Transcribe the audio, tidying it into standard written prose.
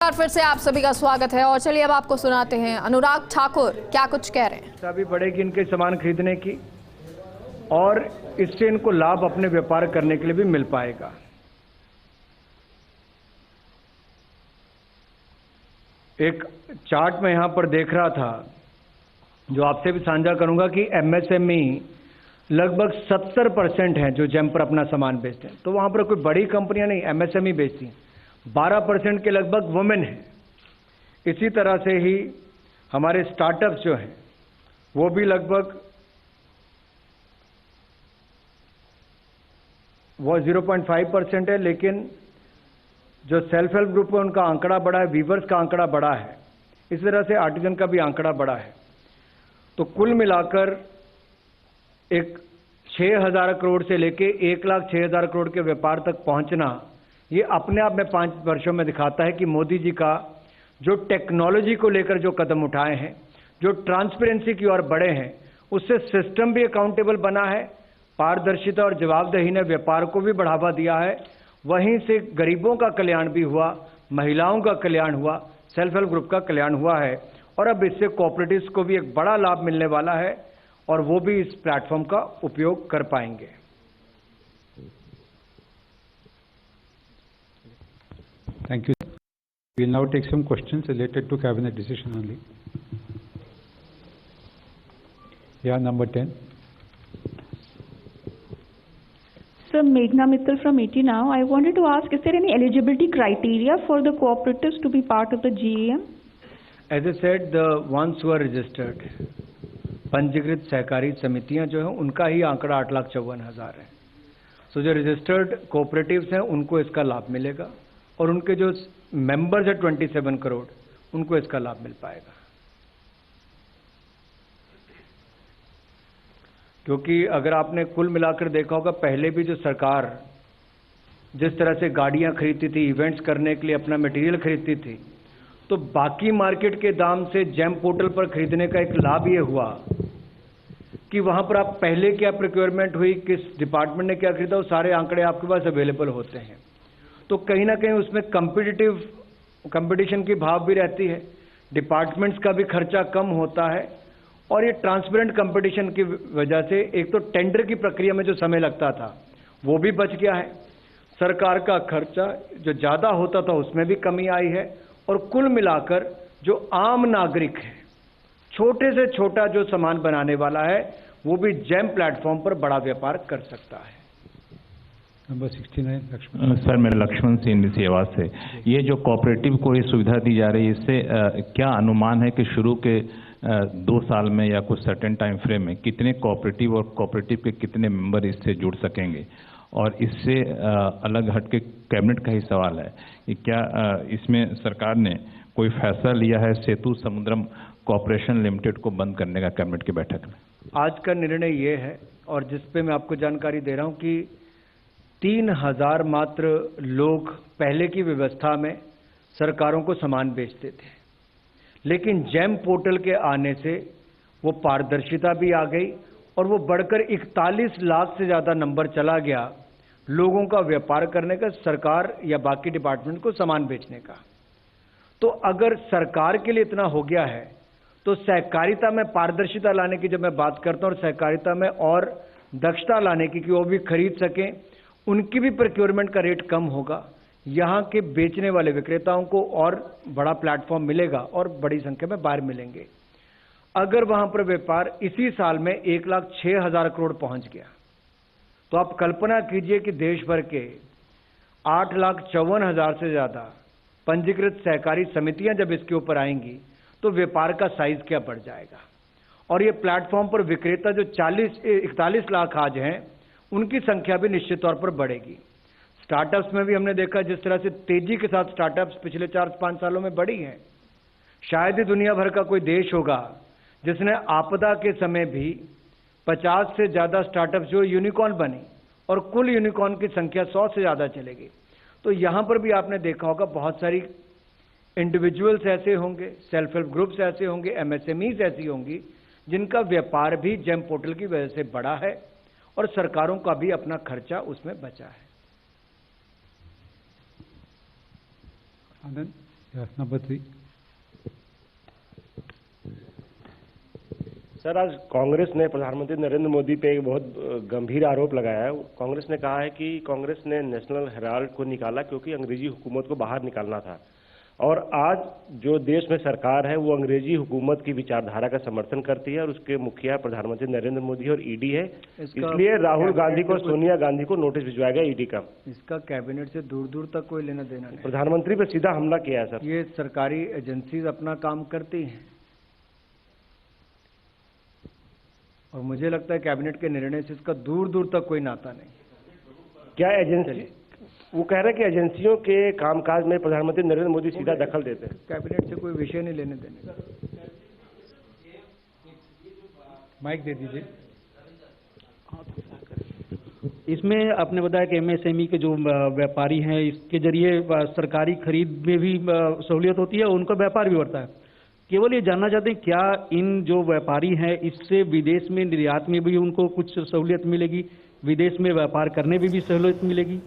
और फिर से आप सभी का स्वागत है और चलिए अब आपको सुनाते हैं अनुराग ठाकुर क्या कुछ कह रहे हैं। अभी बढ़ेगी इनके सामान खरीदने की और इससे इनको लाभ अपने व्यापार करने के लिए भी मिल पाएगा। एक चार्ट में यहां पर देख रहा था जो आपसे भी साझा करूंगा कि एमएसएमई लगभग 70% हैं जो जेम पर अपना सामान बेचते हैं। तो वहां पर कोई बड़ी कंपनियां नहीं एमएसएमई बेचती हैं। 12% के लगभग वुमेन हैं। इसी तरह से ही हमारे स्टार्टअप्स जो हैं वो भी लगभग 0.5% है, लेकिन जो सेल्फ हेल्प ग्रुप है उनका आंकड़ा बड़ा है, वीवर्स का आंकड़ा बड़ा है, इस तरह से आर्टिजन का भी आंकड़ा बड़ा है। तो कुल मिलाकर एक 6,000 करोड़ से लेके 1,06,000 करोड़ के व्यापार तक पहुंचना, ये अपने आप में 5 वर्षों में दिखाता है कि मोदी जी का जो टेक्नोलॉजी को लेकर जो कदम उठाए हैं, जो ट्रांसपेरेंसी की ओर बढ़े हैं, उससे सिस्टम भी अकाउंटेबल बना है, पारदर्शिता और जवाबदेही ने व्यापार को भी बढ़ावा दिया है, वहीं से गरीबों का कल्याण भी हुआ, महिलाओं का कल्याण हुआ, सेल्फ हेल्प ग्रुप का कल्याण हुआ है और अब इससे कोऑपरेटिव्स को भी एक बड़ा लाभ मिलने वाला है और वो भी इस प्लेटफॉर्म का उपयोग कर पाएंगे। Thank you. We will now take some questions related to cabinet decision only. Yeah, number 10. Sir, Meghna Mittal from ET Now. I wanted to ask, is there any eligibility criteria for the cooperatives to be part of the GEM? As I said, the ones who are registered, पंजीकृत सहकारी समितियां जो हैं उनका ही आंकड़ा 8,54,000 है। सो जो registered cooperatives हैं उनको इसका लाभ मिलेगा और उनके जो मेंबर्स है 27 करोड़ उनको इसका लाभ मिल पाएगा। क्योंकि अगर आपने कुल मिलाकर देखा होगा, पहले भी जो सरकार जिस तरह से गाड़ियां खरीदती थी, इवेंट्स करने के लिए अपना मटेरियल खरीदती थी, तो बाकी मार्केट के दाम से जेम पोर्टल पर खरीदने का एक लाभ ये हुआ कि वहां पर आप पहले क्या प्रोक्योरमेंट हुई, किस डिपार्टमेंट ने क्या खरीदा, वो सारे आंकड़े आपके पास अवेलेबल होते हैं। तो कहीं ना कहीं उसमें कंपटीशन की भाव भी रहती है, डिपार्टमेंट्स का भी खर्चा कम होता है और ये ट्रांसपेरेंट कंपटीशन की वजह से एक तो टेंडर की प्रक्रिया में जो समय लगता था वो भी बच गया है, सरकार का खर्चा जो ज़्यादा होता था उसमें भी कमी आई है और कुल मिलाकर जो आम नागरिक है, छोटे से छोटा जो सामान बनाने वाला है, वो भी जेम प्लेटफॉर्म पर बड़ा व्यापार कर सकता है। नंबर 69 लक्ष्मण। सर, मैं लक्ष्मण सिंह सेवा से, ये जो कोऑपरेटिव को ये सुविधा दी जा रही है, इससे क्या अनुमान है कि शुरू के 2 साल में या कुछ सर्टेन टाइम फ्रेम में कितने कोऑपरेटिव और कोऑपरेटिव के कितने मेंबर इससे जुड़ सकेंगे? और इससे अलग हटके कैबिनेट का ही सवाल है कि क्या इसमें सरकार ने कोई फैसला लिया है सेतु समुद्रम कॉर्पोरेशन लिमिटेड को बंद करने का कैबिनेट की बैठक में? आज का निर्णय ये है और जिस पे मैं आपको जानकारी दे रहा हूं कि 3,000 मात्र लोग पहले की व्यवस्था में सरकारों को सामान बेचते थे, लेकिन जेम पोर्टल के आने से वो पारदर्शिता भी आ गई और वो बढ़कर 41 लाख से ज़्यादा नंबर चला गया लोगों का व्यापार करने का, सरकार या बाकी डिपार्टमेंट को सामान बेचने का। तो अगर सरकार के लिए इतना हो गया है तो सहकारिता में पारदर्शिता लाने की जब मैं बात करता हूं और सहकारिता में और दक्षता लाने की कि वो भी खरीद सकें, उनकी भी प्रोक्योरमेंट का रेट कम होगा, यहाँ के बेचने वाले विक्रेताओं को और बड़ा प्लेटफॉर्म मिलेगा और बड़ी संख्या में बाहर मिलेंगे। अगर वहां पर व्यापार इसी साल में 1,06,000 करोड़ पहुंच गया तो आप कल्पना कीजिए कि देश भर के 8,54,000 से ज्यादा पंजीकृत सहकारी समितियां जब इसके ऊपर आएंगी तो व्यापार का साइज क्या बढ़ जाएगा। और ये प्लेटफॉर्म पर विक्रेता जो 41 लाख आज हैं उनकी संख्या भी निश्चित तौर पर बढ़ेगी। स्टार्टअप्स में भी हमने देखा जिस तरह से तेजी के साथ स्टार्टअप्स पिछले 4-5 सालों में बढ़ी हैं। शायद ही दुनिया भर का कोई देश होगा जिसने आपदा के समय भी 50 से ज़्यादा स्टार्टअप्स जो यूनिकॉर्न बनी और कुल यूनिकॉर्न की संख्या 100 से ज़्यादा चलेगी। तो यहाँ पर भी आपने देखा होगा बहुत सारी इंडिविजुअल्स ऐसे होंगे, सेल्फ हेल्प ग्रुप्स ऐसे होंगे, एमएसएमईज ऐसी होंगी जिनका व्यापार भी जेम पोर्टल की वजह से बढ़ा है और सरकारों का भी अपना खर्चा उसमें बचा है। आनंद। Number 3. सर, आज कांग्रेस ने प्रधानमंत्री नरेंद्र मोदी पे एक बहुत गंभीर आरोप लगाया है। कांग्रेस ने कहा है कि कांग्रेस ने नेशनल हेराल्ड को निकाला क्योंकि अंग्रेजी हुकूमत को बाहर निकालना था, और आज जो देश में सरकार है वो अंग्रेजी हुकूमत की विचारधारा का समर्थन करती है और उसके मुखिया प्रधानमंत्री नरेंद्र मोदी और ईडी है। इसलिए राहुल गांधी को, सोनिया गांधी को नोटिस भिजवाया गया ईडी का। इसका कैबिनेट से दूर दूर तक कोई लेना देना नहीं। प्रधानमंत्री पे सीधा हमला किया है सर। ये सरकारी एजेंसीज अपना काम करती हैं और मुझे लगता है कैबिनेट के निर्णय से इसका दूर दूर तक कोई नाता नहीं। क्या एजेंसी, वो कह रहे हैं कि एजेंसियों के कामकाज में प्रधानमंत्री नरेंद्र मोदी सीधा दखल देते हैं। कैबिनेट से कोई विषय नहीं लेने देने। माइक दे दीजिए। इसमें आपने बताया कि एमएसएमई के जो व्यापारी हैं इसके जरिए सरकारी खरीद में भी सहूलियत होती है और उनका व्यापार भी बढ़ता है। केवल ये जानना चाहते हैं क्या इन जो व्यापारी हैं इससे विदेश में निर्यात में भी उनको कुछ सहूलियत मिलेगी, विदेश में व्यापार करने में भी सहूलियत मिलेगी?